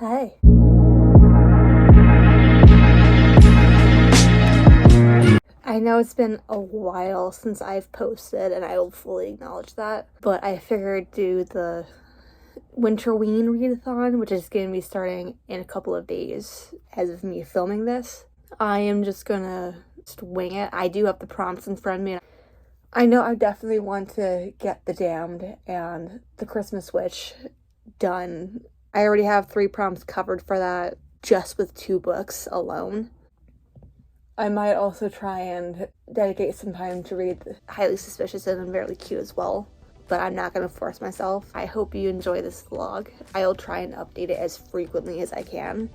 Hi. I know it's been a while since I've posted, and I will fully acknowledge that, but I figured do the Winterween readathon, which is going to be starting in a couple of days as of me filming this. I am just gonna wing it. I do have the prompts in front of me. I know I definitely want to get The Damned and The Christmas Witch done. I already have 3 prompts covered for that just with 2 books alone. I might also try and dedicate some time to read Highly Suspicious and Unfairly Cute as well, but I'm not going to force myself. I hope you enjoy this vlog. I'll try and update it as frequently as I can.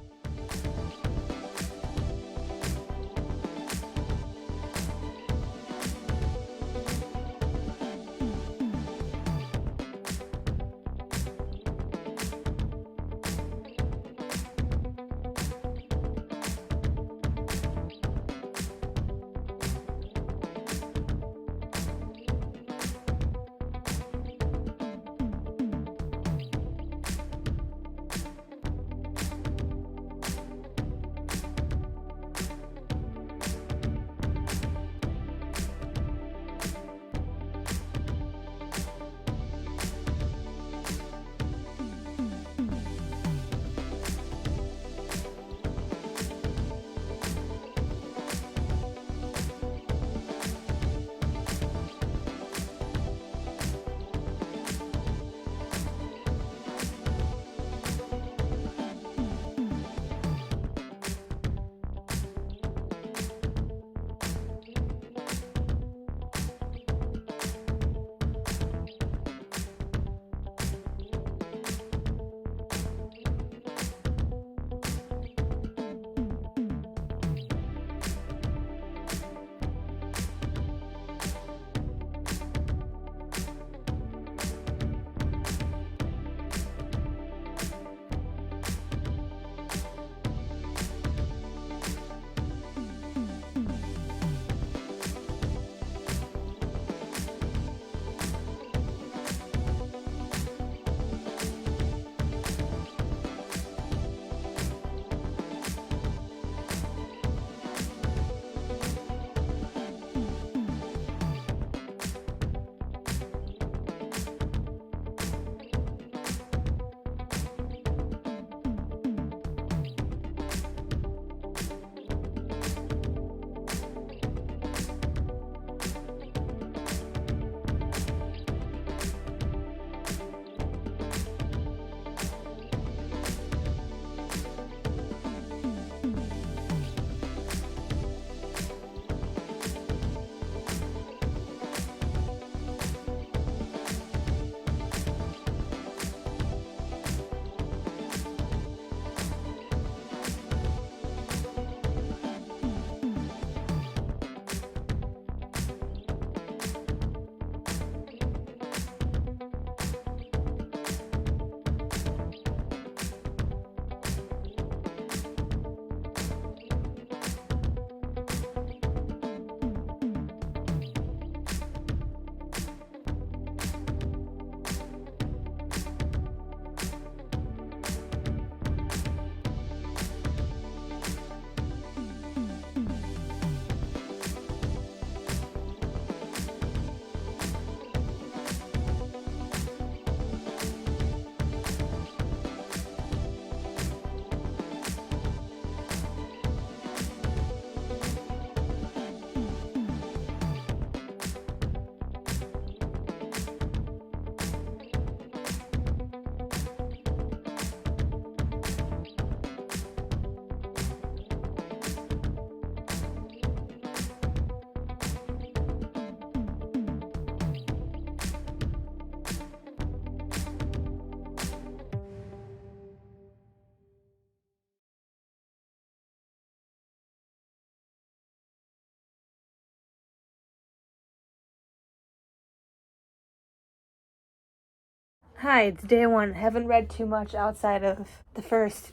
Hi, it's day 1. Haven't read too much outside of the first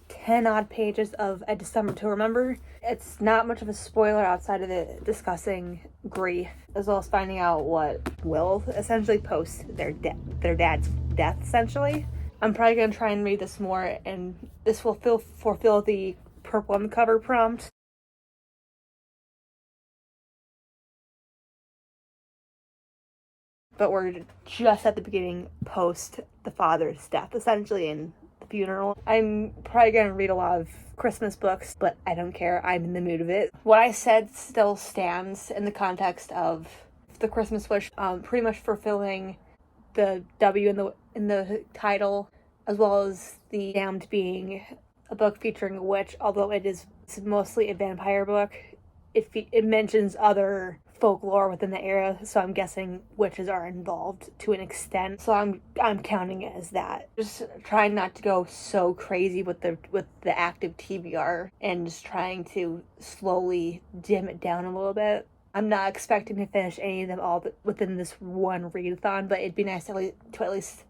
10 odd pages of A December to Remember. It's not much of a spoiler outside of it discussing grief, as well as finding out what will essentially post their dad's death, essentially. I'm probably going to try and read this more, and this will fulfill the purple on the cover prompt. But we're just at the beginning, post the father's death, essentially, in the funeral. I'm probably going to read a lot of Christmas books, but I don't care. I'm in the mood of it. What I said still stands in the context of the Christmas wish, pretty much fulfilling the W in the title, as well as the Damned being a book featuring a witch, although it's mostly a vampire book. It mentions other folklore within the area, so I'm guessing witches are involved to an extent. So I'm counting it as that. Just trying not to go so crazy with the active TBR, and just trying to slowly dim it down a little bit. I'm not expecting to finish any of them all within this one readathon, but it'd be nice to at least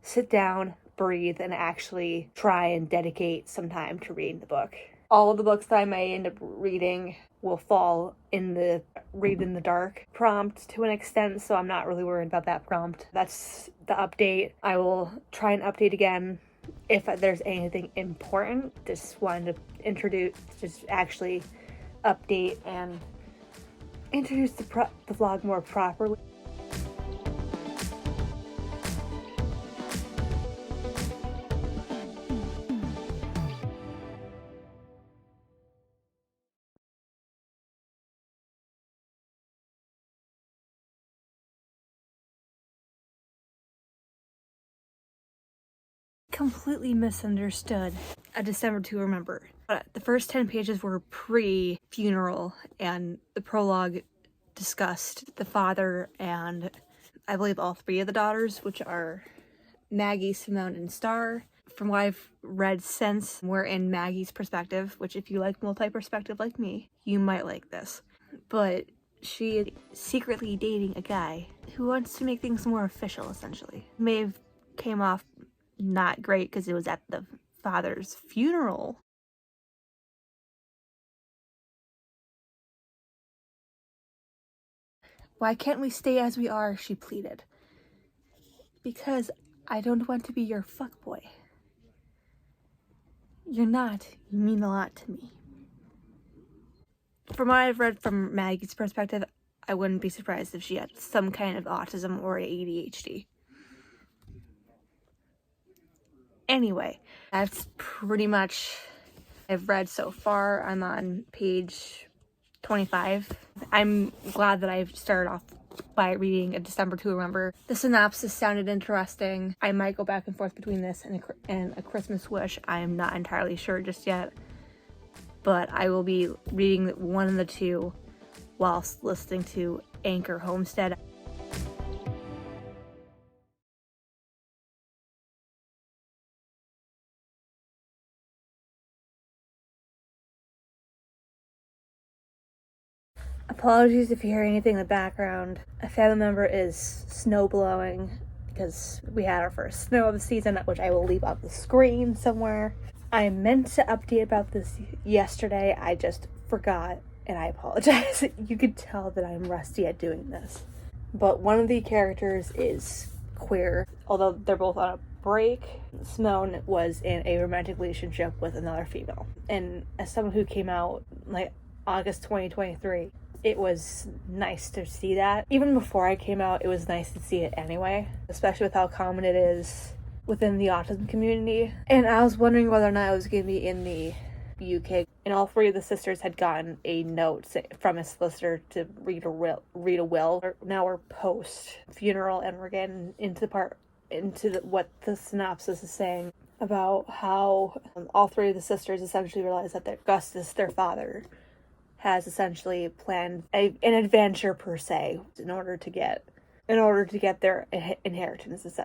sit down, breathe, and actually try and dedicate some time to reading the book. All of the books that I may end up reading will fall in the read in the dark prompt to an extent, so I'm not really worried about that prompt. That's the update. I will try and update again if there's anything important. Just wanted to actually update and introduce the vlog more properly. Completely misunderstood a December to Remember. But the first 10 pages were pre-funeral, and the prologue discussed the father and I believe all three of the daughters, which are Maggie, Simone, and Star. From what I've read since, we're in Maggie's perspective, which if you like multi-perspective like me, you might like this. But she is secretly dating a guy who wants to make things more official, essentially. May have came off not great because it was at the father's funeral. Why can't we stay as we are? She pleaded. Because I don't want to be your fuckboy. You're not. You mean a lot to me. From what I've read from Maggie's perspective, I wouldn't be surprised if she had some kind of autism or ADHD. Anyway, that's pretty much I've read so far. I'm on page 25. I'm glad that I've started off by reading A December to Remember. The synopsis sounded interesting. I might go back and forth between this and A Christmas Wish. I'm not entirely sure just yet, but I will be reading one of the two whilst listening to Anchor Homestead. Apologies if you hear anything in the background. A family member is snow blowing because we had our first snow of the season, which I will leave on the screen somewhere. I meant to update about this yesterday. I just forgot, and I apologize. You could tell that I'm rusty at doing this. But one of the characters is queer, although they're both on a break. Simone was in a romantic relationship with another female. And as someone who came out like August 2023, it was nice to see that. Even before I came out, it was nice to see it anyway, especially with how common it is within the autism community. And I was wondering whether or not I was going to be in the UK. And all three of the sisters had gotten a note from a solicitor to read a will. Now we're post-funeral, and we're getting into what the synopsis is saying about how all three of the sisters essentially realize that Augustus, their father, has essentially planned an adventure per se in order to get their inheritance.